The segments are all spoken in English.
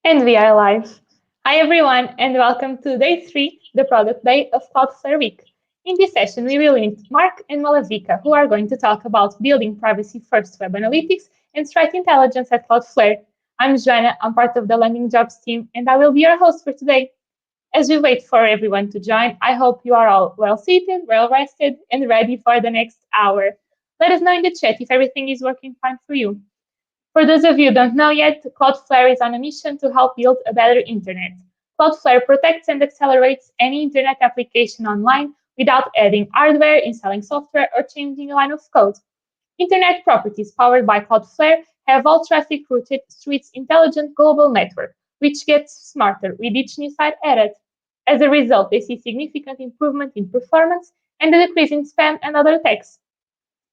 And we are live. Hi, everyone, and welcome to day three, the product day of Cloudflare Week. In this session, we will meet Mark and Malavika, who are going to talk about building privacy first web analytics and threat intelligence at Cloudflare. I'm Joanna, I'm part of the Landing.Jobs team, and I will be your host for today. As we wait for everyone to join, I hope you are all well seated, well rested, and ready for the next hour. Let us know in the chat if everything is working fine for you. For those of you who don't know yet, Cloudflare is on a mission to help build a better internet. Cloudflare protects and accelerates any internet application online without adding hardware, installing software, or changing a line of code. Internet properties powered by Cloudflare have all traffic routed through its intelligent global network, which gets smarter with each new site added. As a result, they see significant improvement in performance and a decrease in spam and other attacks.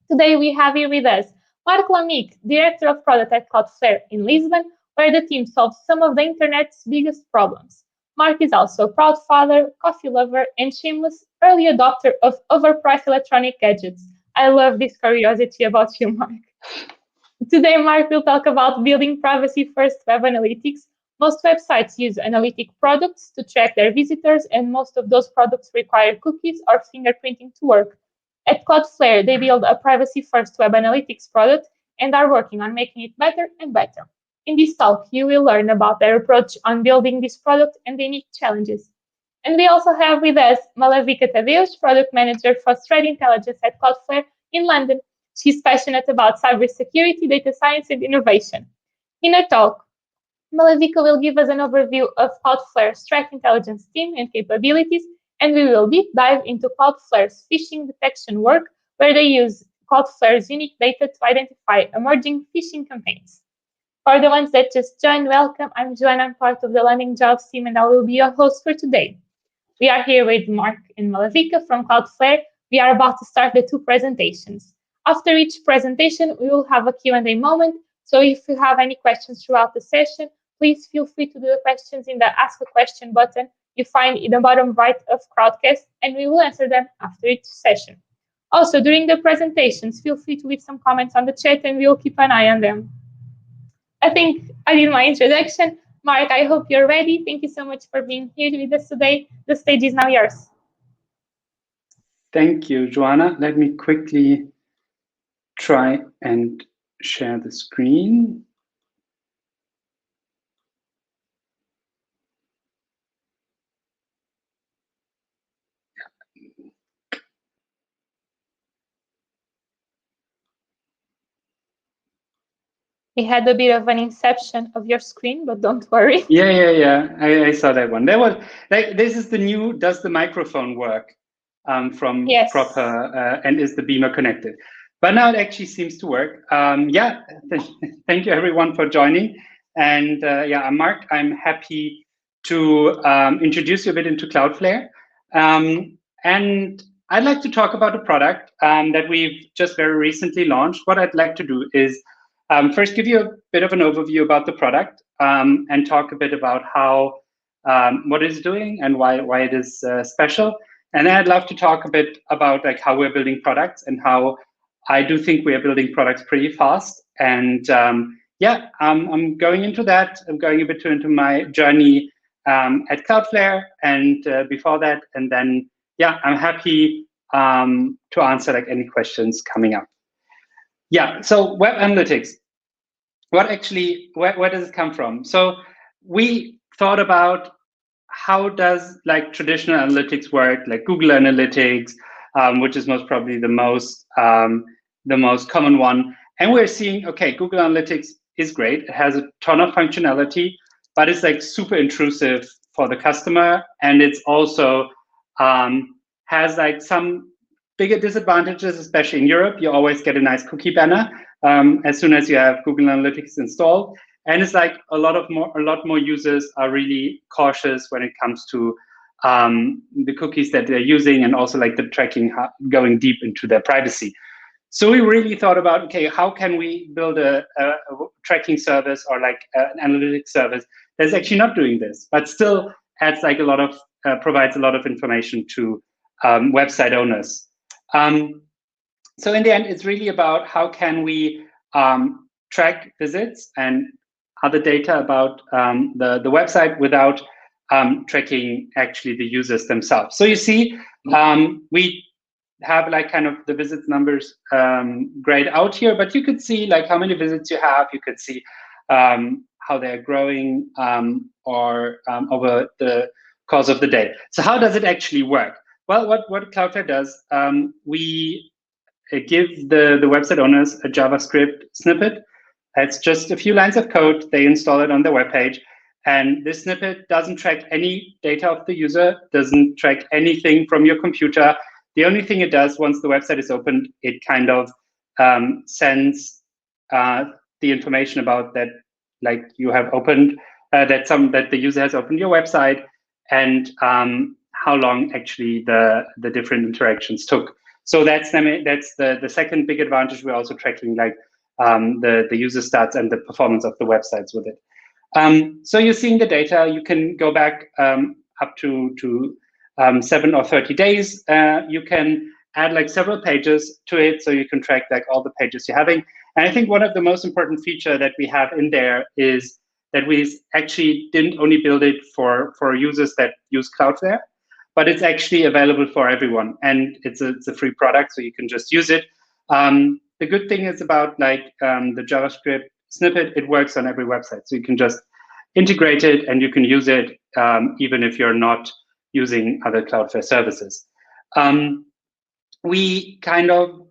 Today we have here with us Mark Lamick, Director of Product at Cloudflare in Lisbon, where the team solves some of the internet's biggest problems. Mark is also a proud father, coffee lover, and shameless early adopter of overpriced electronic gadgets. I love this curiosity about you, Mark. Today, Mark will talk about building privacy-first web analytics. Most websites use analytic products to track their visitors, and most of those products require cookies or fingerprinting to work. At Cloudflare, they build a privacy-first web analytics product and are working on making it better and better. In this talk, you will learn about their approach on building this product and the unique challenges. And we also have with us Malavika Tadeusz, Product Manager for Threat Intelligence at Cloudflare in London. She's passionate about cybersecurity, data science, and innovation. In her talk, Malavika will give us an overview of Cloudflare's threat intelligence team and capabilities, and we will deep dive into Cloudflare's phishing detection work, where they use Cloudflare's unique data to identify emerging phishing campaigns. For the ones that just joined, welcome. I'm Joanna, I'm part of the Landing.Jobs team, and I will be your host for today. We are here with Mark and Malavika from Cloudflare. We are about to start the two presentations. After each presentation, we will have a Q&A moment. So if you have any questions throughout the session, please feel free to do the questions in the Ask a Question button you find in the bottom right of Crowdcast, and we will answer them after each session. Also, during the presentations, feel free to leave some comments on the chat, and we will keep an eye on them. I think I did my introduction. Mark, I hope you're ready. Thank you so much for being here with us today. The stage is now yours. Thank you, Joanna. Let me quickly try and share the screen. We had a bit of an inception of your screen, but don't worry. Yeah. I saw that one. That was like, this is the new, does the microphone work from Yes. proper, and is the beamer connected? But now it actually seems to work. Yeah, thank you everyone for joining. And yeah, I'm Mark. I'm happy to introduce you a bit into Cloudflare. And I'd like to talk about a product that we've just very recently launched. What I'd like to do is first give you a bit of an overview about the product and talk a bit about how what it's doing and why it is special. And then I'd love to talk a bit about like how we're building products and how I do think we are building products pretty fast. And yeah, I'm going into that. I'm going a bit into my journey at Cloudflare and before that. And then, yeah, I'm happy to answer like any questions coming up. Yeah, so web analytics. What actually, where does it come from? So we thought about how does like traditional analytics work, like Google Analytics, which is most probably the most common one. And we're seeing, okay, Google Analytics is great. It has a ton of functionality, but it's like super intrusive for the customer. And it's also has like some bigger disadvantages, especially in Europe. You always get a nice cookie banner as soon as you have Google Analytics installed. And it's like a lot more users are really cautious when it comes to the cookies that they're using and also like the tracking going deep into their privacy. So we really thought about, okay, how can we build a tracking service or like an analytics service that's actually not doing this, but still adds like a lot of, provides a lot of information to website owners. So in the end, it's really about how can we track visits and other data about the website without tracking actually the users themselves. So you see, we have like kind of the visits numbers grayed out here, but you could see like how many visits you have. You could see how they're growing or over the course of the day. So how does it actually work? Well, what Cloudflare does, we give the website owners a JavaScript snippet. It's just a few lines of code. They install it on their web page. And this snippet doesn't track any data of the user, doesn't track anything from your computer. The only thing it does once the website is opened, it kind of sends the information about that, like you have opened, that the user has opened your website, and how long actually the different interactions took. So that's the second big advantage. We're also tracking like the user stats and the performance of the websites with it. So you're seeing the data. You can go back up to 7 or 30 days. You can add like several pages to it, so you can track like all the pages you're having. And I think one of the most important feature that we have in there is that we actually didn't only build it for users that use Cloudflare, but it's actually available for everyone, and it's a free product, so you can just use it. The good thing is about like the JavaScript snippet, it works on every website, so you can just integrate it and you can use it even if you're not using other Cloudflare services. We kind of,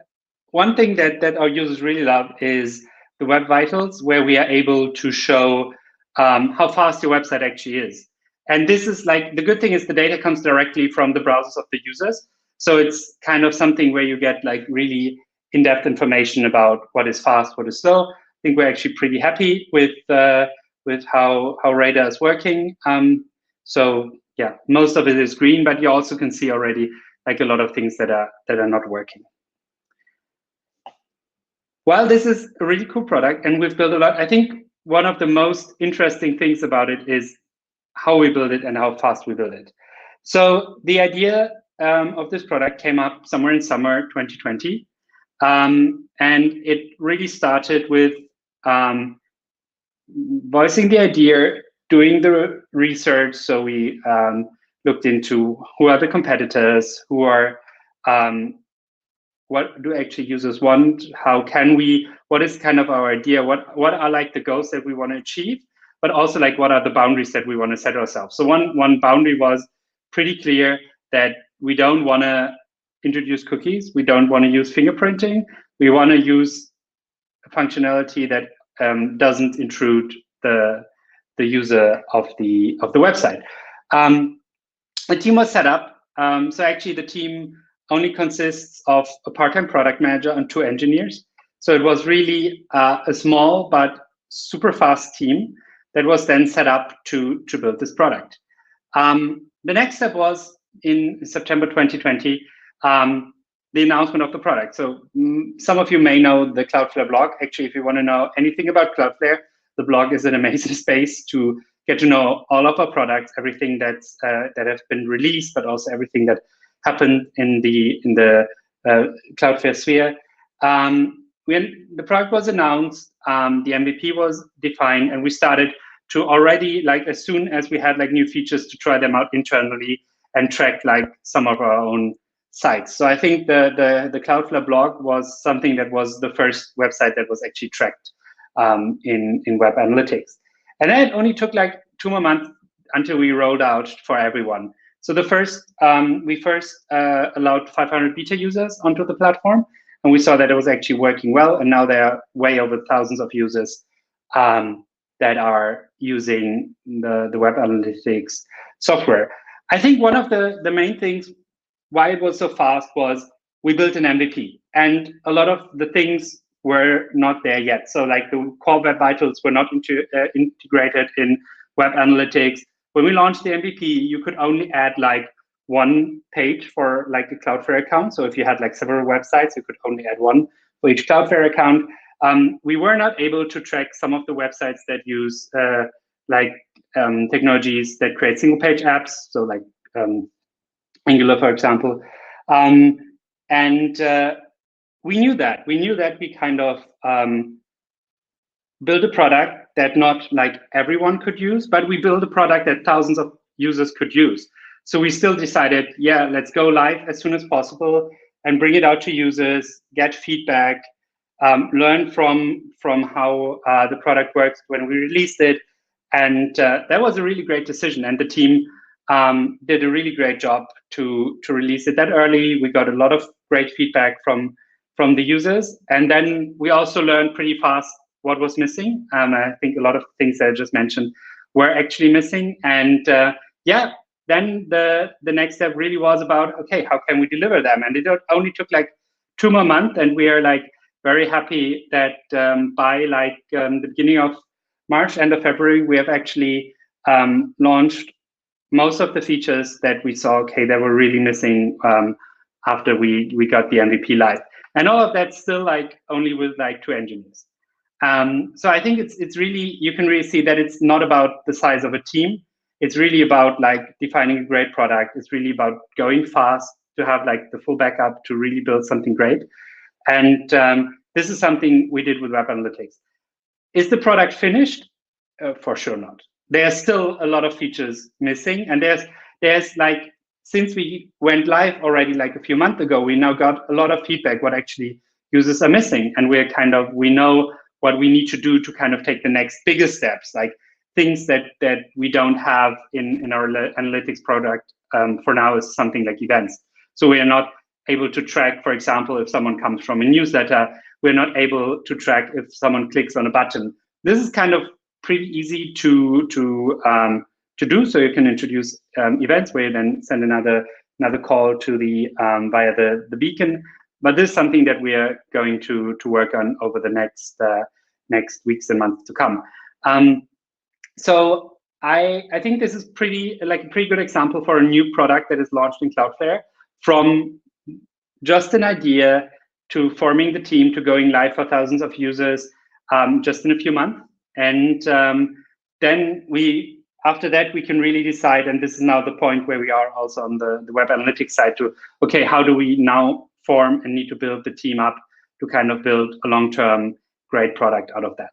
one thing that our users really love is the Web Vitals, where we are able to show how fast your website actually is. And this is like, the good thing is the data comes directly from the browsers of the users. So it's kind of something where you get like really in-depth information about what is fast, what is slow. I think we're actually pretty happy with how Radar is working. So yeah, most of it is green, but you also can see already like a lot of things that are not working. Well, this is a really cool product, and we've built a lot. I think one of the most interesting things about it is how we build it and how fast we build it. So the idea of this product came up somewhere in summer 2020. And it really started with voicing the idea, doing the research. So we looked into who are the competitors, who are, what do actually users want, how can we, what is kind of our idea, what are like the goals that we want to achieve, but also like what are the boundaries that we want to set ourselves. So one boundary was pretty clear, that we don't want to introduce cookies, we don't want to use fingerprinting, we want to use a functionality that doesn't intrude the user of the website. The team was set up. So actually the team only consists of a part-time product manager and 2 engineers. So it was really a small but super fast team that was then set up to build this product. The next step was in September 2020, the announcement of the product. So some of you may know the Cloudflare blog. Actually, if you want to know anything about Cloudflare, the blog is an amazing space to get to know all of our products, everything that's that has been released, but also everything that happened in the Cloudflare sphere. When the product was announced, the MVP was defined, and we started to already, like as soon as we had like new features, to try them out internally and track like some of our own sites. So I think the Cloudflare blog was something that was the first website that was actually tracked in web analytics. And then it only took like 2 more months until we rolled out for everyone. So the first, we first allowed 500 beta users onto the platform, and we saw that it was actually working well. And now there are way over thousands of users that are using the web analytics software. I think one of the main things why it was so fast was we built an MVP, and a lot of the things were not there yet. So like the core web vitals were not integrated in web analytics. When we launched the MVP, you could only add like 1 page for like a Cloudflare account. So if you had like several websites, you could only add 1 for each Cloudflare account. We were not able to track some of the websites that use technologies that create single page apps. So like Angular, for example. We knew that. We knew that we kind of build a product that not like everyone could use, but we build a product that thousands of users could use. So we still decided, yeah, let's go live as soon as possible and bring it out to users, get feedback, learn from how the product works when we released it. And that was a really great decision. And the team did a really great job to release it that early. We got a lot of great feedback from the users. And then we also learned pretty fast what was missing. I think a lot of things that I just mentioned were actually missing. And yeah, then the next step really was about, okay, how can we deliver them? And it only took like 2 more months. And we are like very happy that by like the beginning of March, end of February, we have actually launched most of the features that we saw, okay, that were really missing after we got the MVP live. And all of that still like only with like 2 engineers. So I think it's really, you can really see that it's not about the size of a team. It's really about like defining a great product. It's really about going fast to have like the full backup to really build something great. And this is something we did with Web Analytics. Is the product finished? For sure not. There's still a lot of features missing, and there's like, since we went live already like a few months ago, we now got a lot of feedback what actually users are missing, and we know what we need to do to kind of take the next biggest steps, like things that we don't have in our analytics product for now is something like events. So we are not able to track, for example, if someone comes from a newsletter, we're not able to track if someone clicks on a button. This is kind of pretty easy to do. So you can introduce events where you then send another call to the via the beacon. But this is something that we are going to work on over the next weeks and months to come. So I think this is a pretty good example for a new product that is launched in Cloudflare, from just an idea to forming the team to going live for thousands of users just in a few months. And then after that, we can really decide, and this is now the point where we are also on the web analytics side, to, okay, how do we now form and need to build the team up to kind of build a long-term great product out of that.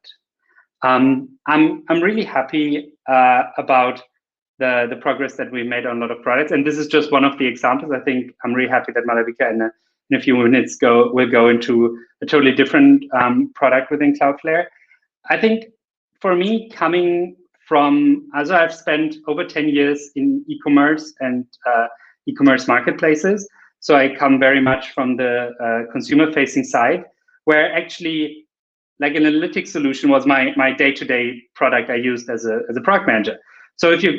I'm really happy about the progress that we made on a lot of products, and this is just one of the examples. I think I'm really happy that Malavika in a few minutes will go into a totally different product within Cloudflare. I think for me, coming from, as I've spent over 10 years in e-commerce and e-commerce marketplaces, so I come very much from the consumer-facing side, where actually like an analytics solution was my day-to-day product I used as a product manager. So if you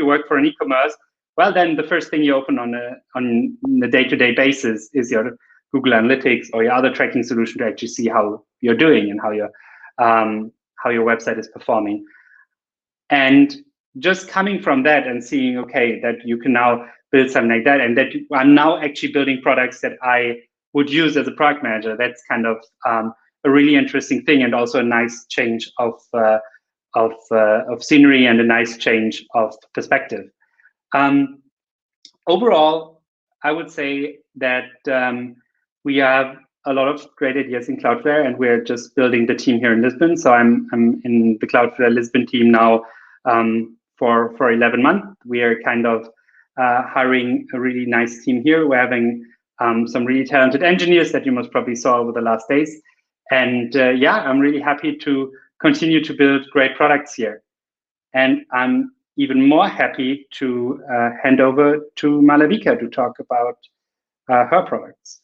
work for an e-commerce, well, then the first thing you open on a day-to-day basis is your Google Analytics or your other tracking solution to actually see how you're doing and how your website is performing. And just coming from that and seeing, okay, that you can now build something like that, and that I'm now actually building products that I would use as a product manager, that's kind of a really interesting thing, and also a nice change of scenery and a nice change of perspective. Overall, I would say that we have a lot of great ideas in Cloudflare, and we're just building the team here in Lisbon. So I'm in the Cloudflare Lisbon team now for 11 months. We are kind of hiring a really nice team here. We're having some really talented engineers that you most probably saw over the last days. And yeah, I'm really happy to continue to build great products here. And I'm even more happy to hand over to Malavika to talk about her products.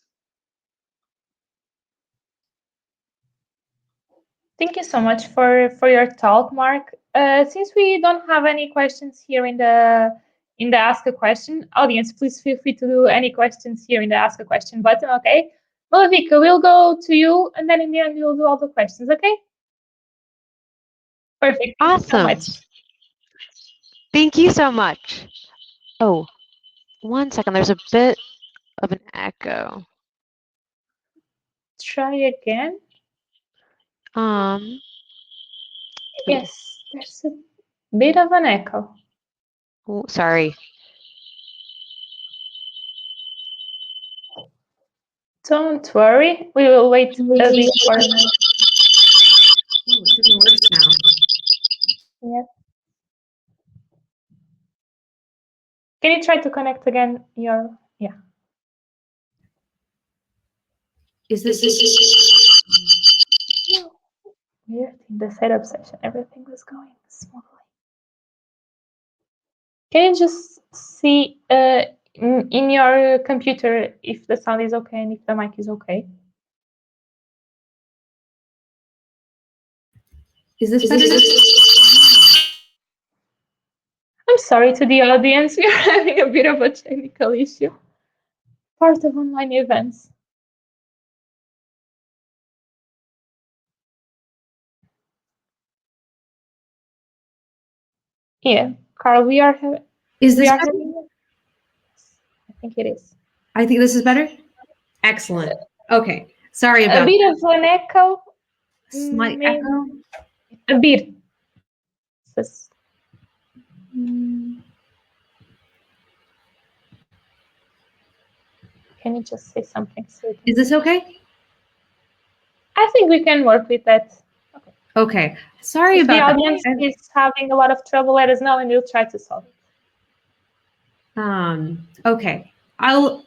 Thank you so much for your talk, Mark. Since we don't have any questions here in the Ask a Question, audience, please feel free to do any questions here in the Ask a Question button, okay? Malavika, we'll go to you, and then in the end, we'll do all the questions, okay? Perfect. Thank you so much. Thank you so much. Oh, 1 second. There's a bit of an echo. Try again. Yes, there's a bit of an echo. Oh, sorry. Don't worry. We will wait a bit for a minute. Can you try to connect again your, yeah. Is this? No. Weird. In the setup session, everything was going smoothly. Can you just see in your computer if the sound is okay and if the mic is okay? Is this better? I'm sorry to the audience, we are having a bit of a technical issue. Part of online events. Yeah, Carl, we are having. Is this better? Having, I think it is. I think this is better. Excellent. Okay. Sorry about a bit of an echo. slight maybe, echo. A bit. Can you just say something? So Is this okay? I think we can work with that. Okay. Sorry If the about audience that. is having a lot of trouble, let us know and we'll try to solve it. Okay.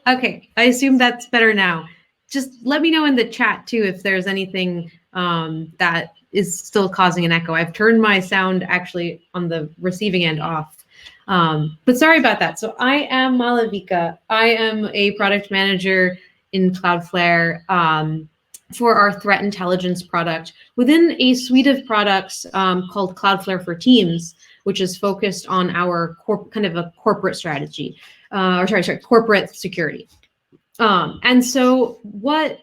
Okay. I assume that's better now. Just let me know in the chat too if there's anything that is still causing an echo. I've turned my sound actually on the receiving end off. But sorry about that. So I am Malavika. I am a product manager in Cloudflare for our threat intelligence product within a suite of products called Cloudflare for Teams, which is focused on our kind of a corporate strategy, corporate security. And so what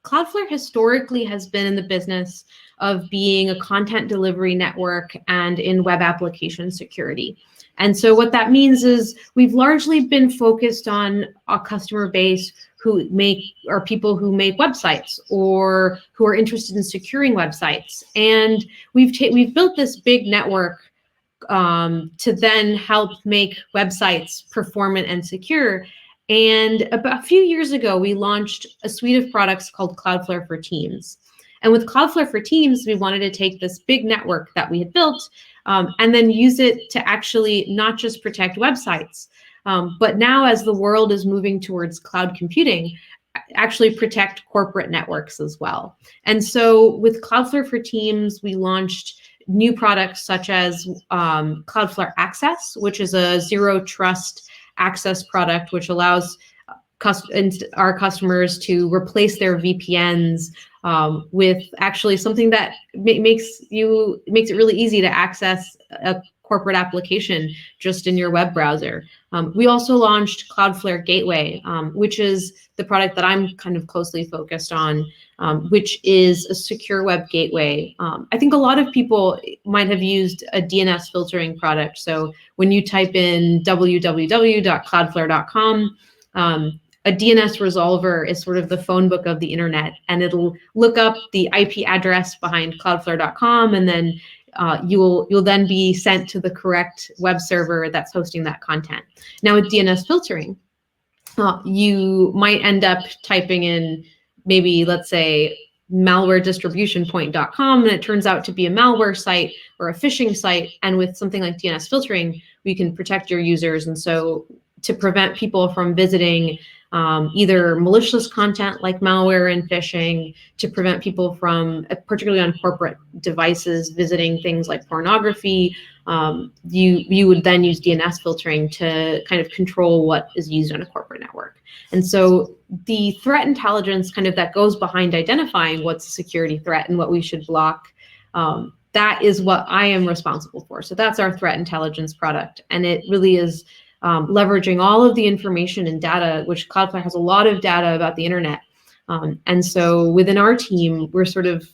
Cloudflare historically has been in the business of being a content delivery network and in web application security. And so what that means is we've largely been focused on a customer base who are people who make websites or who are interested in securing websites. And we've built this big network to then help make websites performant and secure. And about a few years ago, we launched a suite of products called Cloudflare for Teams. And with Cloudflare for Teams, we wanted to take this big network that we had built and then use it to actually not just protect websites, but now as the world is moving towards cloud computing, actually protect corporate networks as well. And so with Cloudflare for Teams, we launched new products such as Cloudflare Access, which is a zero trust access product, which allows our customers to replace their VPNs with actually something that makes it really easy to access a corporate application just in your web browser. We also launched Cloudflare Gateway, which is the product that I'm kind of closely focused on, which is a secure web gateway. I think a lot of people might have used a DNS filtering product. So when you type in www.cloudflare.com, a DNS resolver is sort of the phone book of the internet, and it'll look up the IP address behind cloudflare.com, and then you'll then be sent to the correct web server that's hosting that content. Now with DNS filtering, you might end up typing in maybe, let's say, malwaredistributionpoint.com, and it turns out to be a malware site or a phishing site. And with something like DNS filtering, we can protect your users. And so to prevent people from visiting either malicious content like malware and phishing, to prevent people from, particularly on corporate devices, visiting things like pornography, you would then use DNS filtering to kind of control what is used on a corporate network. And so the threat intelligence kind of that goes behind identifying what's a security threat and what we should block, that is what I am responsible for. So that's our threat intelligence product. And it really is leveraging all of the information and data, which Cloudflare has a lot of data about the internet. And so within our team, we're sort of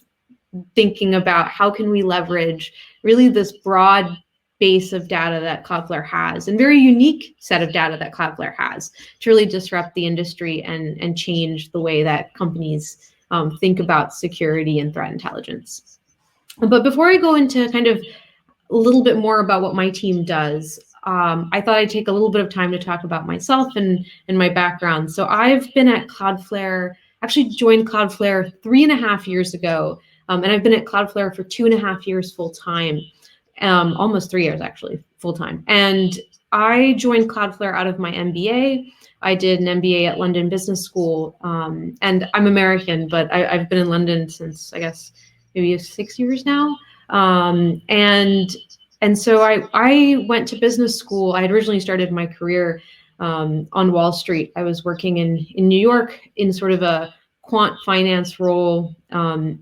thinking about how can we leverage really this broad base of data that Cloudflare has, and very unique set of data that Cloudflare has, to really disrupt the industry and change the way that companies think about security and threat intelligence. But before I go into kind of a little bit more about what my team does, I thought I'd take a little bit of time to talk about myself and my background. So I've been at Cloudflare, actually joined Cloudflare 3.5 years ago, and I've been at Cloudflare for 2.5 years full time, almost 3 years actually, full-time. And I joined Cloudflare out of my MBA. I did an MBA at London Business School, and I'm American, but I've been in London since, I guess, maybe 6 years now. And so I went to business school. I had originally started my career on Wall Street. I was working in New York in sort of a quant finance role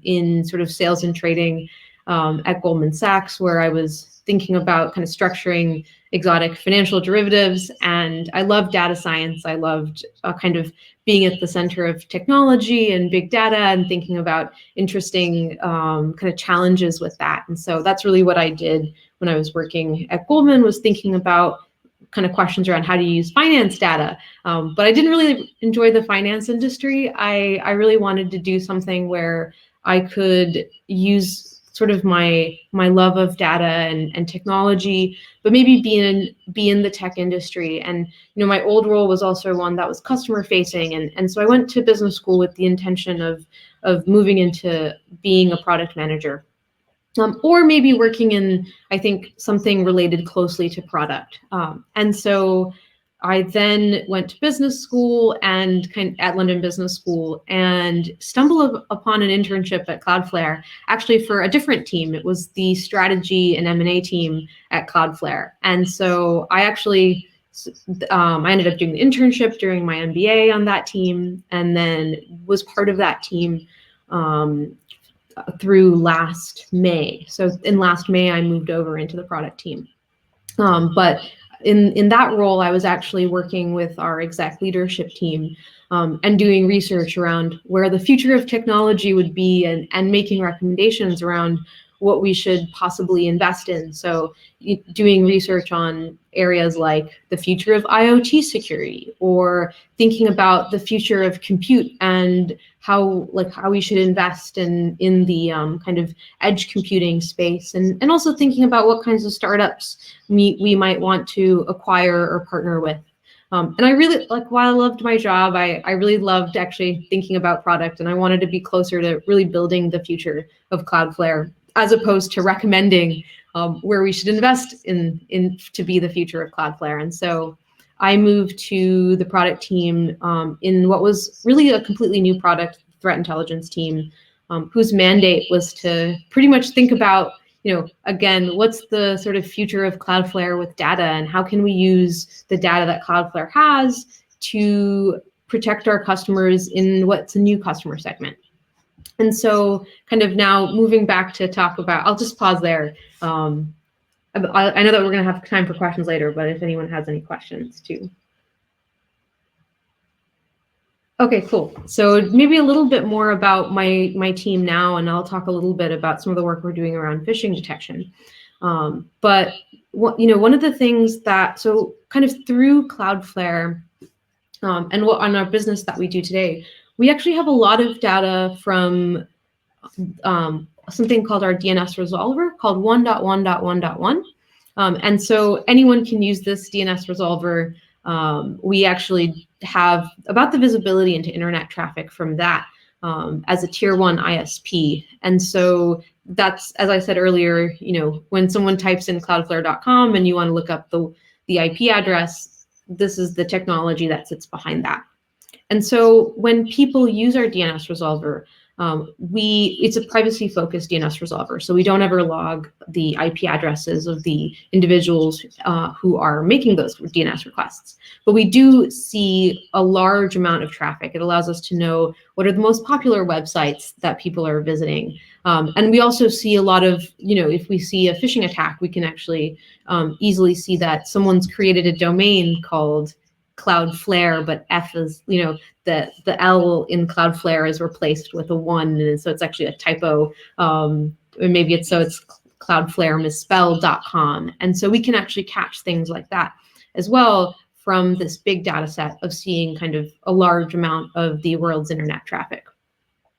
in sort of sales and trading at Goldman Sachs, where I was thinking about kind of structuring exotic financial derivatives. And I loved data science. I loved kind of being at the center of technology and big data and thinking about interesting kind of challenges with that. And so that's really what I did when I was working at Goldman, was thinking about kind of questions around how to use finance data. But I didn't really enjoy the finance industry. I really wanted to do something where I could use sort of my love of data and technology, but maybe be in the tech industry. And my old role was also one that was customer facing, and so I went to business school with the intention of moving into being a product manager, or maybe working in, I think, something related closely to product. And so I then went to business school and at London Business School, and stumbled upon an internship at Cloudflare, actually for a different team. It was the strategy and M&A team at Cloudflare. And so I actually, I ended up doing the internship during my MBA on that team, and then was part of that team through last May. So in last May, I moved over into the product team. But in that role, I was actually working with our exec leadership team and doing research around where the future of technology would be, and making recommendations around what we should possibly invest in. So doing research on areas like the future of IoT security, or thinking about the future of compute and how we should invest in the kind of edge computing space, and also thinking about what kinds of startups we might want to acquire or partner with. And I really, while I loved my job, I really loved actually thinking about product, and I wanted to be closer to really building the future of Cloudflare, as opposed to recommending where we should invest in to be the future of Cloudflare. And so I moved to the product team in what was really a completely new product, threat intelligence team, whose mandate was to pretty much think about, again, what's the sort of future of Cloudflare with data, and how can we use the data that Cloudflare has to protect our customers in what's a new customer segment. And so kind of now moving back to talk about, I'll just pause there. I know that we're going to have time for questions later, but if anyone has any questions too. Okay, cool. So maybe a little bit more about my team now, and I'll talk a little bit about some of the work we're doing around phishing detection. But one of the things that, so kind of through Cloudflare and what on our business that we do today, we actually have a lot of data from something called our DNS resolver called 1.1.1.1. And so anyone can use this DNS resolver. We actually have about the visibility into internet traffic from that as a tier 1 ISP. And so that's, as I said earlier, when someone types in cloudflare.com and you want to look up the IP address, this is the technology that sits behind that. And so when people use our DNS resolver, it's a privacy-focused DNS resolver. So we don't ever log the IP addresses of the individuals who are making those DNS requests. But we do see a large amount of traffic. It allows us to know what are the most popular websites that people are visiting. And we also see a lot of, if we see a phishing attack, we can actually easily see that someone's created a domain called Cloudflare, but F is, the L in Cloudflare is replaced with a 1, and so it's actually a typo. Maybe it's Cloudflare misspelled.com. And so we can actually catch things like that as well from this big data set of seeing kind of a large amount of the world's internet traffic.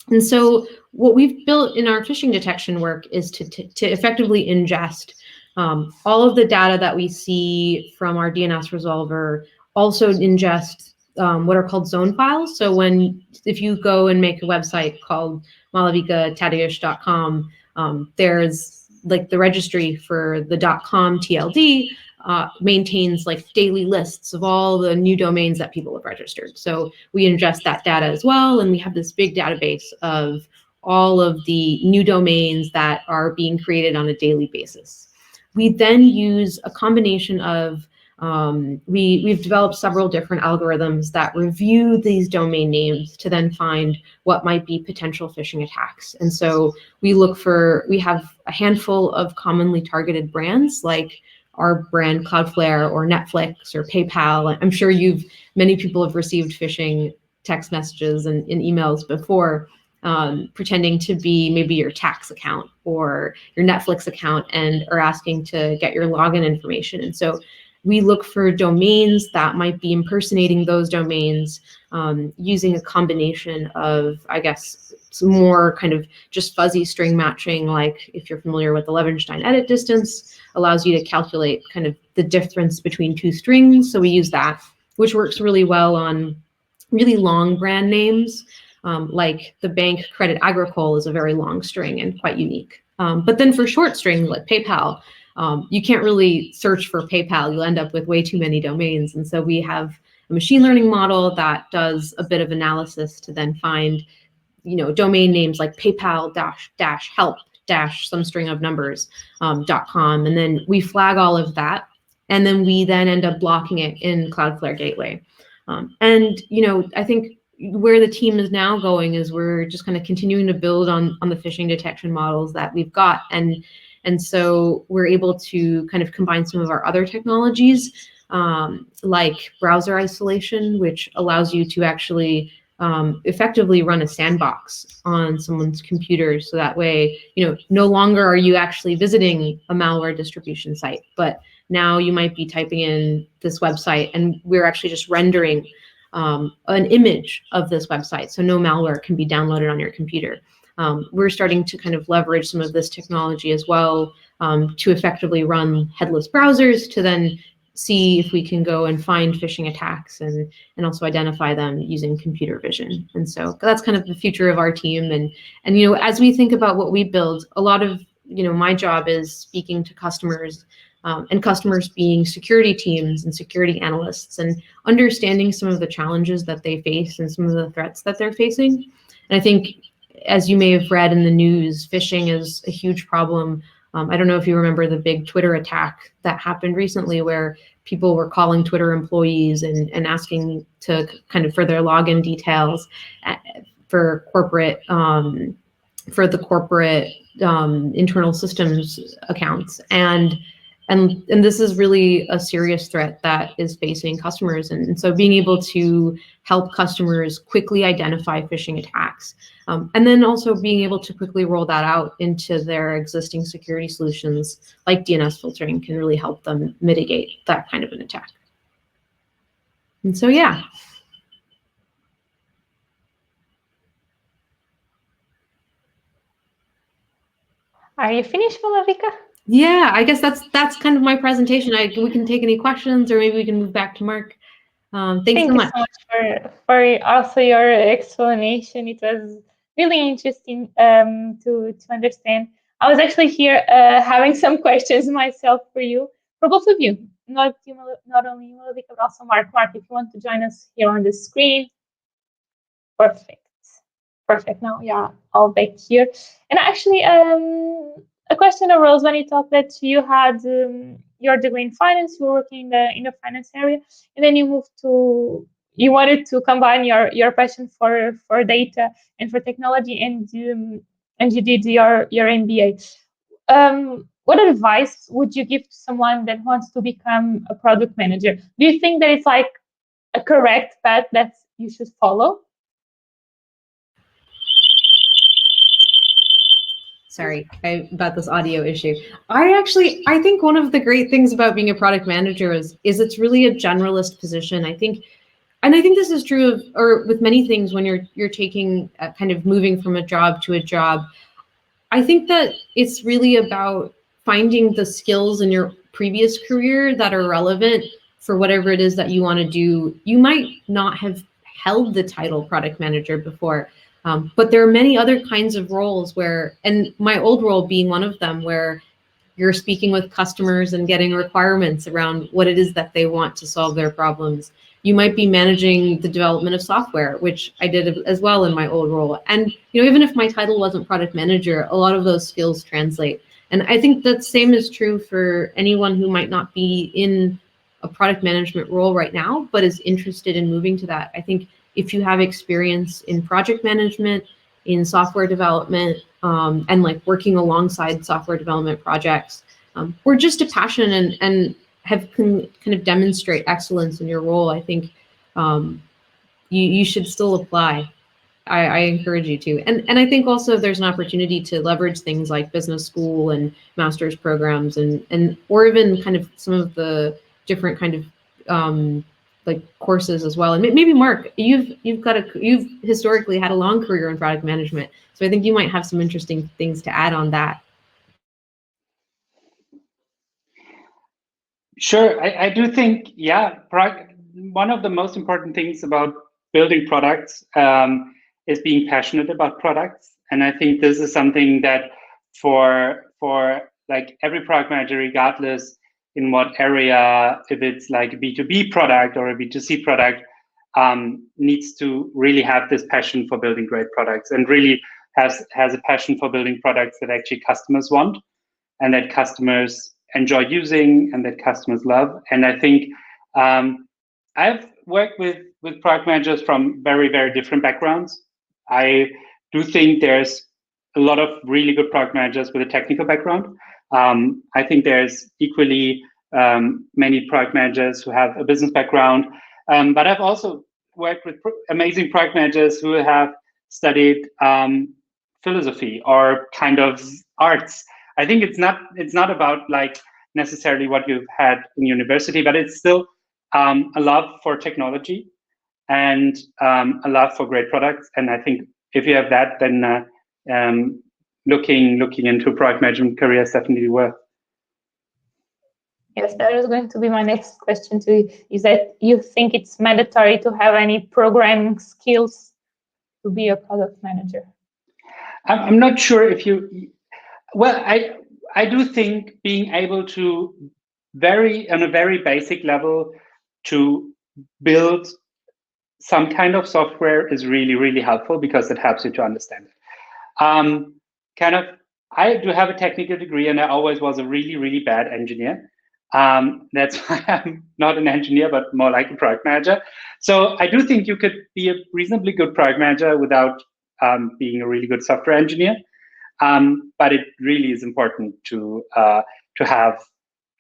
And so what we've built in our phishing detection work is to effectively ingest all of the data that we see from our DNS resolver, also ingest what are called zone files. So if you go and make a website called malavikatadeusz.com, there's like the registry for the .com TLD, maintains like daily lists of all the new domains that people have registered. So we ingest that data as well, and we have this big database of all of the new domains that are being created on a daily basis. We then use a combination of we've developed several different algorithms that review these domain names to then find what might be potential phishing attacks. And so we have a handful of commonly targeted brands like our brand Cloudflare or Netflix or PayPal. I'm sure many people have received phishing text messages and emails before, pretending to be maybe your tax account or your Netflix account and are asking to get your login information. And so we look for domains that might be impersonating those domains, using a combination of, I guess, some more kind of just fuzzy string matching, like if you're familiar with the Landing.Jobs edit distance, allows you to calculate kind of the difference between two strings. So we use that, which works really well on really long brand names, like the bank Credit Agricole is a very long string and quite unique. But then for short strings like PayPal, you can't really search for PayPal. You'll end up with way too many domains. And so we have a machine learning model that does a bit of analysis to then find, domain names like PayPal help some string of numbers .com. And then we flag all of that. And then we then end up blocking it in Cloudflare Gateway. I think where the team is now going is we're just kind of continuing to build on the phishing detection models that we've got. And so we're able to kind of combine some of our other technologies, like browser isolation, which allows you to actually effectively run a sandbox on someone's computer. So that way, no longer are you actually visiting a malware distribution site, but now you might be typing in this website and we're actually just rendering an image of this website. So no malware can be downloaded on your computer. We're starting to kind of leverage some of this technology as well to effectively run headless browsers to then see if we can go and find phishing attacks and also identify them using computer vision. And so that's kind of the future of our team. And as we think about what we build, a lot of my job is speaking to customers, and customers being security teams and security analysts, and understanding some of the challenges that they face and some of the threats that they're facing. And I think, as you may have read in the news, phishing is a huge problem. I don't know if you remember the big Twitter attack that happened recently where people were calling Twitter employees and asking to kind of for their login details for the corporate internal systems accounts. And this is really a serious threat that is facing customers. And so being able to help customers quickly identify phishing attacks, and then also being able to quickly roll that out into their existing security solutions like DNS filtering can really help them mitigate that kind of an attack. And so, yeah. Are you finished, Malavika? Yeah, I guess that's kind of my presentation. We can take any questions, or maybe we can move back to Mark. Thanks so much. Thank you so much for also your explanation. It was really interesting to understand. I was actually here having some questions myself for both of you, not only you, Malavika, but also Mark. Mark, if you want to join us here on the screen, perfect. Now, yeah, all back here. And actually, a question arose when you talked that you had your degree in finance, you were working in the finance area, and then you wanted to combine your passion for data and for technology, and you did your MBA. What advice would you give to someone that wants to become a product manager? Do you think that it's like a correct path that you should follow? Sorry about this audio issue. I think one of the great things about being a product manager is it's really a generalist position. I think this is true with many things when you're taking kind of moving from a job to a job. I think that it's really about finding the skills in your previous career that are relevant for whatever it is that you want to do. You might not have held the title product manager before, but there are many other kinds of roles and my old role being one of them, where you're speaking with customers and getting requirements around what it is that they want to solve their problems. You might be managing the development of software, which I did as well in my old role. And even if my title wasn't product manager, a lot of those skills translate. And I think the same is true for anyone who might not be in a product management role right now, but is interested in moving to that. I think if you have experience in project management, in software development, and like working alongside software development projects, or just a passion and have kind of demonstrate excellence in your role, I think you should still apply. I encourage you to. And I think also there's an opportunity to leverage things like business school and master's programs and or even kind of some of the different kind of like courses as well. And maybe Mark, you've historically had a long career in product management, so I think you might have some interesting things to add on that. Sure, I do think, yeah, one of the most important things about building products is being passionate about products. And I think this is something that for like every product manager, regardless in what area, if it's like a B2B product or a B2C product, needs to really have this passion for building great products and really has a passion for building products that actually customers want and that customers enjoy using and that customers love. And I think I've worked with product managers from very, very different backgrounds. I do think there's a lot of really good product managers with a technical background. I think there's equally many product managers who have a business background. But I've also worked with amazing product managers who have studied philosophy or kind of arts. I think it's not about like necessarily what you've had in university, but it's still a love for technology and a love for great products. And I think if you have that, then looking into product management career is definitely worth. Yes, that is going to be my next question to you. Is that you think it's mandatory to have any programming skills to be a product manager? I'm not sure if you. Well, I do think being able to on a very basic level to build some kind of software is really, really helpful because it helps you to understand it. I do have a technical degree and I always was a really, really bad engineer. That's why I'm not an engineer, but more like a product manager. So I do think you could be a reasonably good product manager without being a really good software engineer. But it really is important to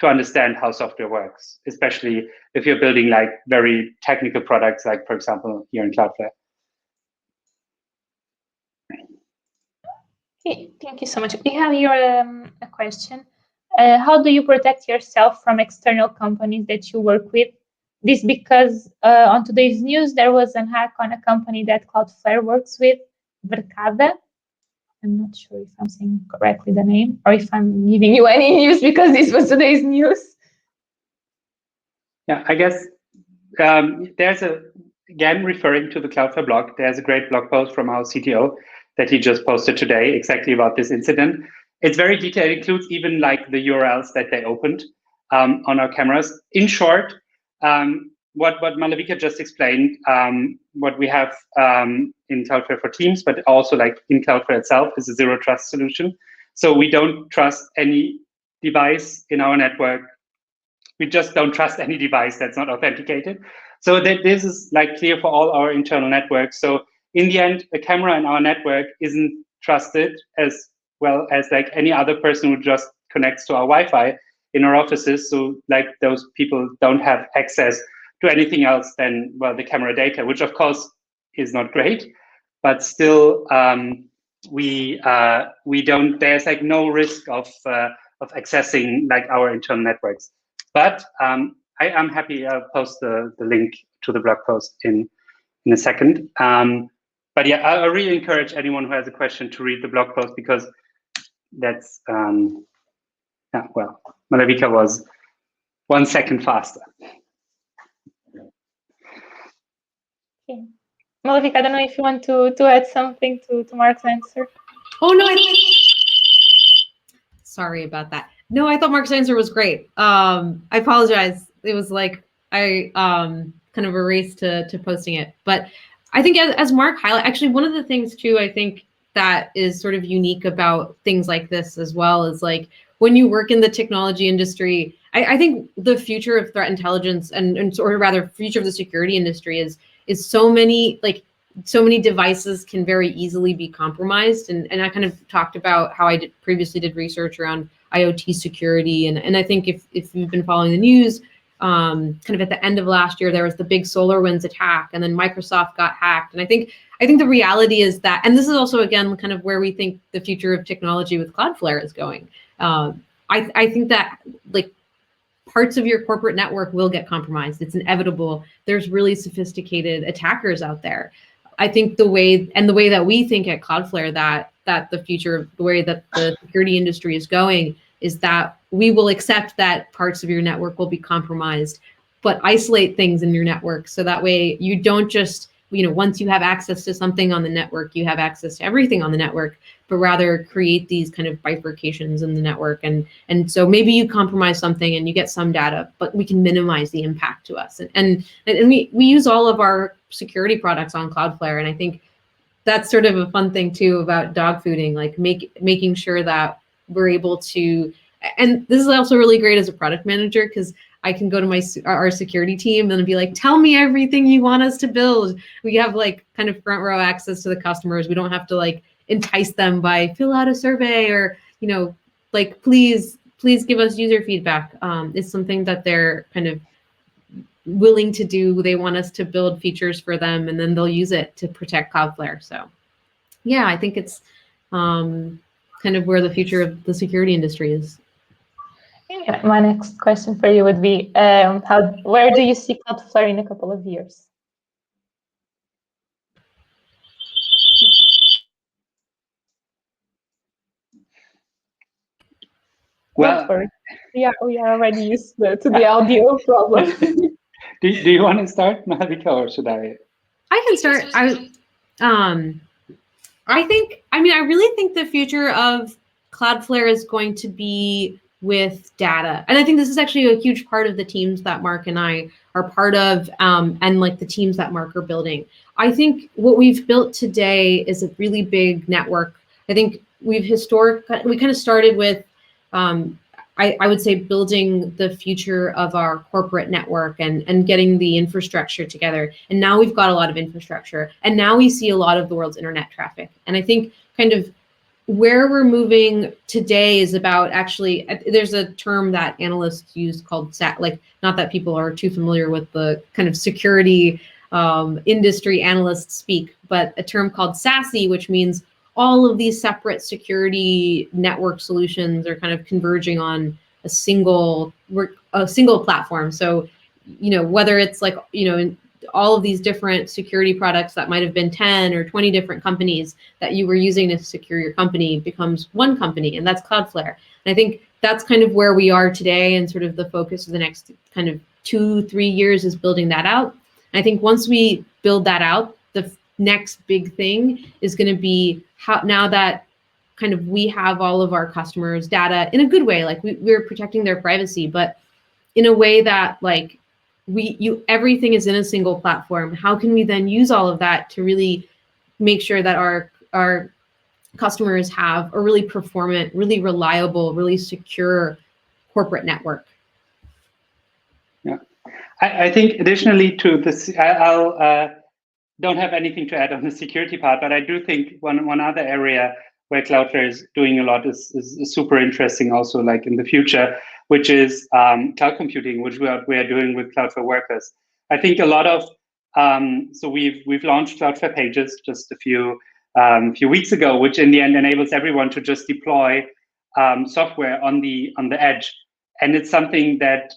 understand how software works, especially if you're building like very technical products, like for example here in Cloudflare. Okay, thank you so much. We have here a question. How do you protect yourself from external companies that you work with? This because on today's news, there was a hack on a company that Cloudflare works with, Verkada. I'm not sure if I'm saying correctly the name or if I'm giving you any news because this was today's news. Yeah, I guess there's again, referring to the Cloudflare blog, there's a great blog post from our CTO that he just posted today exactly about this incident. It's very detailed. It includes even like the URLs that they opened on our cameras. In short, what Malavika just explained, what we have in Cloudflare for Teams, but also like in Cloudflare itself is a zero trust solution. So we don't trust any device in our network. We just don't trust any device that's not authenticated. So that this is like clear for all our internal networks. So in the end, a camera in our network isn't trusted as well as like any other person who just connects to our Wi-Fi in our offices. So like those people don't have access to anything else than, well, the camera data, which of course is not great, but still we don't, there's like no risk of accessing like our internal networks. But I'm happy I'll post the link to the blog post in a second. But yeah, I really encourage anyone who has a question to read the blog post because that's, yeah, well, Malavika was 1 second faster. Okay. Malavika, I don't know if you want to add something to Mark's answer. Oh, no, sorry about that. No, I thought Mark's answer was great. I apologize. It was like I kind of erased to posting it. But I think as Mark highlighted, actually one of the things too, I think that is sort of unique about things like this as well is like when you work in the technology industry, I think the future of threat intelligence and or rather future of the security industry is so many devices can very easily be compromised. And I kind of talked about how I previously did research around IoT security. And I think if you've been following the news, kind of at the end of last year, there was the big SolarWinds attack, and then Microsoft got hacked. And I think the reality is that, and this is also, again, kind of where we think the future of technology with Cloudflare is going. I think that like parts of your corporate network will get compromised. It's inevitable. There's really sophisticated attackers out there. I think the way that we think at Cloudflare that the future, the way that the security industry is going is that we will accept that parts of your network will be compromised, but isolate things in your network. So that way you don't just, once you have access to something on the network, you have access to everything on the network, but rather create these kind of bifurcations in the network. And so maybe you compromise something and you get some data, but we can minimize the impact to us. And we use all of our security products on Cloudflare. And I think that's sort of a fun thing too about dog fooding, like making sure that we're able to, and this is also really great as a product manager because I can go to our security team and be like, tell me everything you want us to build. We have like kind of front row access to the customers. We don't have to like entice them by fill out a survey or, like, please give us user feedback. It's something that they're kind of willing to do. They want us to build features for them and then they'll use it to protect Cloudflare. So yeah, I think it's kind of where the future of the security industry is. Yeah, my next question for you would be, where do you see Cloudflare in a couple of years? Well, yeah, we are already used to the audio problem. do you want to start, Mahavika, or should I? I can start. I really think the future of Cloudflare is going to be with data. And I think this is actually a huge part of the teams that Mark and I are part of, and like the teams that Mark are building. I think what we've built today is a really big network. I think we kind of started with, I would say, building the future of our corporate network and getting the infrastructure together. And now we've got a lot of infrastructure. And now we see a lot of the world's internet traffic. And I think kind of where we're moving today is about actually, there's a term that analysts use called not that people are too familiar with the kind of security industry analysts speak, but a term called SASE, which means all of these separate security network solutions are kind of converging on a single platform. So, whether it's like, all of these different security products that might have been 10 or 20 different companies that you were using to secure your company becomes one company, and that's Cloudflare. And I think that's kind of where we are today, and sort of the focus of the next kind of 2-3 years is building that out. And I think once we build that out, the next big thing is going to be how, now that kind of we have all of our customers' data in a good way, like we're protecting their privacy, but in a way that like everything is in a single platform. How can we then use all of that to really make sure that our customers have a really performant, really reliable, really secure corporate network? Yeah, I think additionally to this, I'll don't have anything to add on the security part, but I do think one other area where Cloudflare is doing a lot is super interesting also, like in the future, which is cloud computing, which we are doing with Cloudflare Workers. I think a lot of, so we've launched Cloudflare Pages just a few weeks ago, which in the end enables everyone to just deploy software on the edge. And it's something that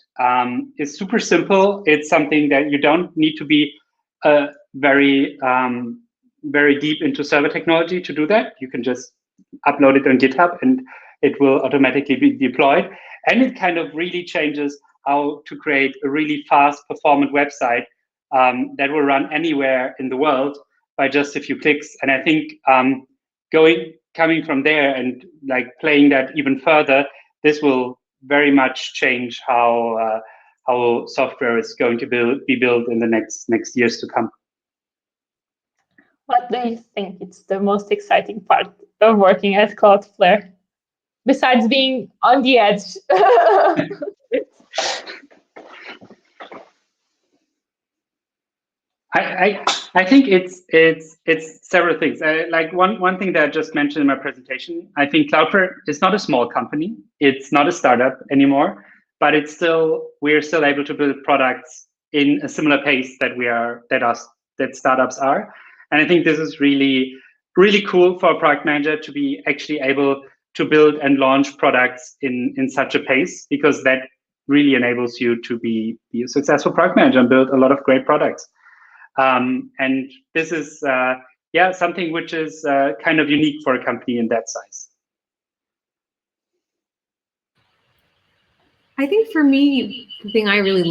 is super simple. It's something that you don't need to be very deep into server technology to do that. You can just upload it on GitHub and it will automatically be deployed. And it kind of really changes how to create a really fast performant website that will run anywhere in the world by just a few clicks. And I think coming from there and like playing that even further, this will very much change how software is going to be built in the next years to come. What do you think is the most exciting part of working at Cloudflare, besides being on the edge? I think it's several things. Like one thing that I just mentioned in my presentation, I think Cloudflare is not a small company. It's not a startup anymore, but we're still able to build products in a similar pace that startups are. And I think this is really cool for a product manager to be actually able to build and launch products in such a pace, because that really enables you to be a successful product manager and build a lot of great products. And this is something which is kind of unique for a company in that size. I think for me, the thing I really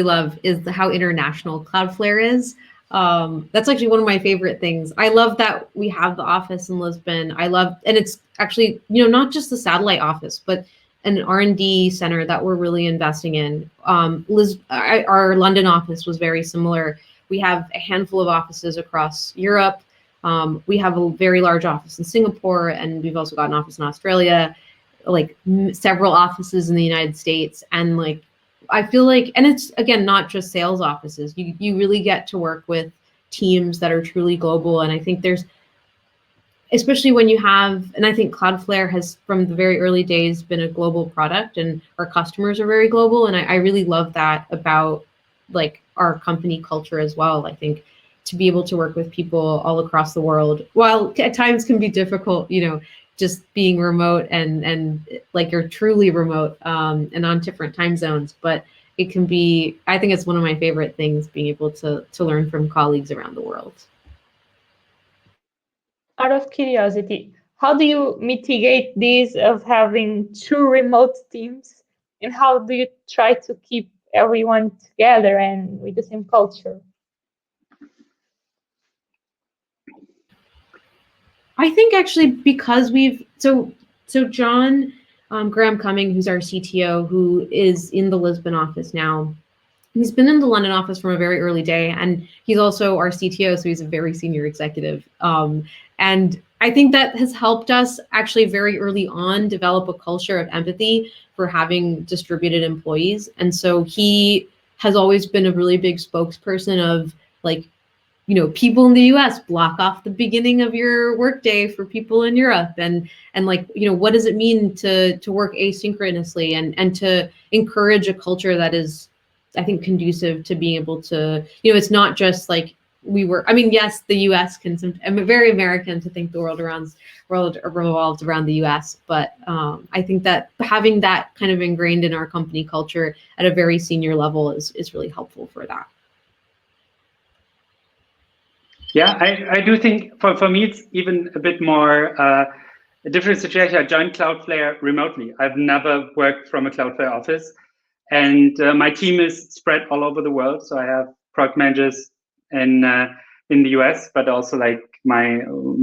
love is how international Cloudflare is. That's actually one of my favorite things. I love that we have the office in Lisbon. And it's actually, not just the satellite office, but an R&D center that we're really investing in. Our London office was very similar. We have a handful of offices across Europe. We have a very large office in Singapore, and we've also got an office in Australia, like several offices in the United States. And like, I feel like, and it's, again, not just sales offices. You really get to work with teams that are truly global. And I think especially when you have, and I think Cloudflare has from the very early days been a global product, and our customers are very global. And I really love that about like our company culture as well. I think to be able to work with people all across the world, while at times can be difficult, just being remote and like you're truly remote and on different time zones, but it can be, I think it's one of my favorite things, being able to learn from colleagues around the world. Out of curiosity, how do you mitigate these of having two remote teams, and how do you try to keep everyone together and with the same culture? I think actually because so John Graham Cumming, who's our CTO, who is in the Lisbon office now, he's been in the London office from a very early day, and he's also our CTO, so he's a very senior executive. And I think that has helped us actually very early on develop a culture of empathy for having distributed employees. And so he has always been a really big spokesperson of like, people in the US block off the beginning of your workday for people in Europe, and like, what does it mean to work asynchronously, and to encourage a culture that is, I think, conducive to being able to, it's not just like yes, the US I'm very American to think the world revolves around the US, but I think that having that kind of ingrained in our company culture at a very senior level is really helpful for that. Yeah, I do think for me, it's even a bit more a different situation. I joined Cloudflare remotely. I've never worked from a Cloudflare office, and my team is spread all over the world. So I have product managers in the US, but also like my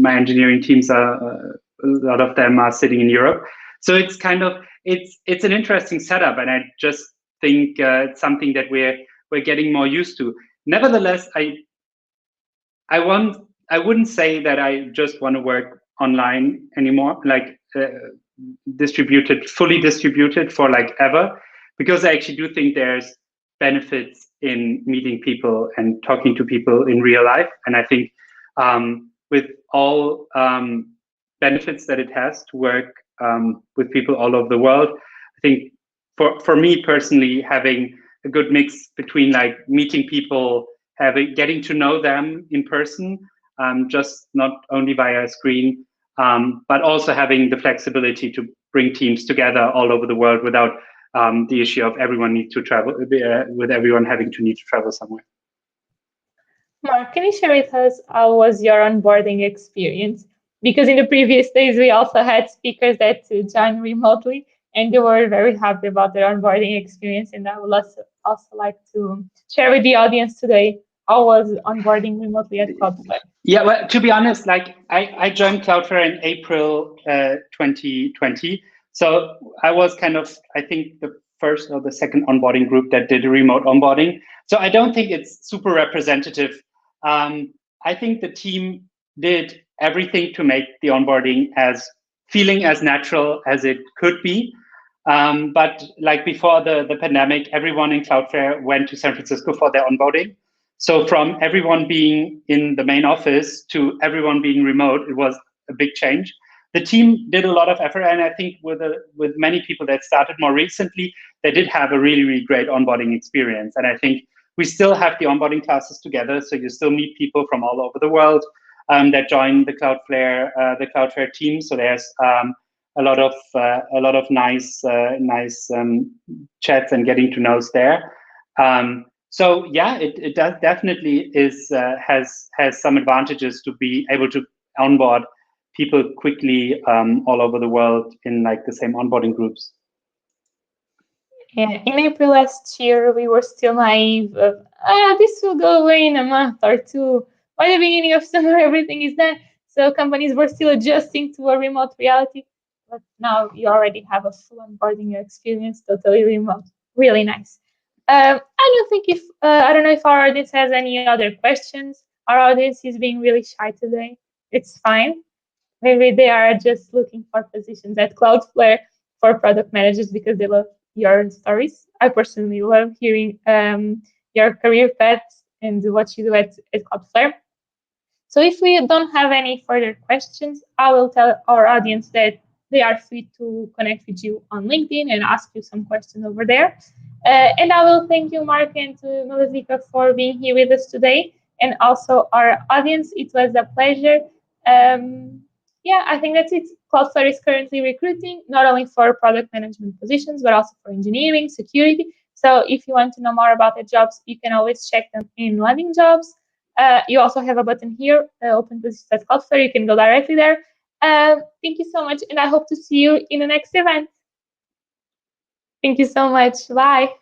engineering teams a lot of them are sitting in Europe. So it's kind of, it's an interesting setup, and I just think it's something that we're getting more used to. Nevertheless, I wouldn't say that I just want to work online anymore, like fully distributed for like ever, because I actually do think there's benefits in meeting people and talking to people in real life. And I think with all benefits that it has to work with people all over the world, I think for me personally, having a good mix between like meeting people, getting to know them in person, just not only via a screen, but also having the flexibility to bring teams together all over the world without the issue of everyone need to travel, with everyone having to need to travel somewhere. Mark, can you share with us how was your onboarding experience? Because in the previous days, we also had speakers that joined remotely, and they were very happy about their onboarding experience. And I would also like to share with the audience today, how was onboarding remotely at Cloudflare? Yeah, well, to be honest, like I joined Cloudflare in April 2020. So I was kind of, I think, the first or the second onboarding group that did a remote onboarding. So I don't think it's super representative. I think the team did everything to make the onboarding as feeling as natural as it could be. But like before the pandemic, everyone in Cloudflare went to San Francisco for their onboarding. So from everyone being in the main office to everyone being remote, it was a big change. The team did a lot of effort, and I think with many people that started more recently, they did have a really, really great onboarding experience. And I think we still have the onboarding classes together, so you still meet people from all over the world that join the Cloudflare team. So there's a lot of nice chats and getting to knows there. So yeah, it does definitely has some advantages to be able to onboard people quickly all over the world in like the same onboarding groups. Yeah, in April last year, we were still naive of, this will go away in a month or two. By the beginning of summer, everything is done. So companies were still adjusting to a remote reality. But now you already have a full onboarding experience, totally remote. Really nice. I don't know if our audience has any other questions. Our audience is being really shy today. It's fine. Maybe they are just looking for positions at Cloudflare for product managers because they love your stories. I personally love hearing your career paths and what you do at Cloudflare. So if we don't have any further questions, I will tell our audience that they are free to connect with you on LinkedIn and ask you some questions over there. And I will thank you, Mark, and to Malazika for being here with us today. And also our audience, it was a pleasure. Yeah, I think that's it. Cloudflare is currently recruiting, not only for product management positions, but also for engineering, security. So if you want to know more about the jobs, you can always check them in Landing.Jobs. You also have a button here, open positions at Cloudflare. You can go directly there. Thank you so much, and I hope to see you in the next event. Thank you so much. Bye.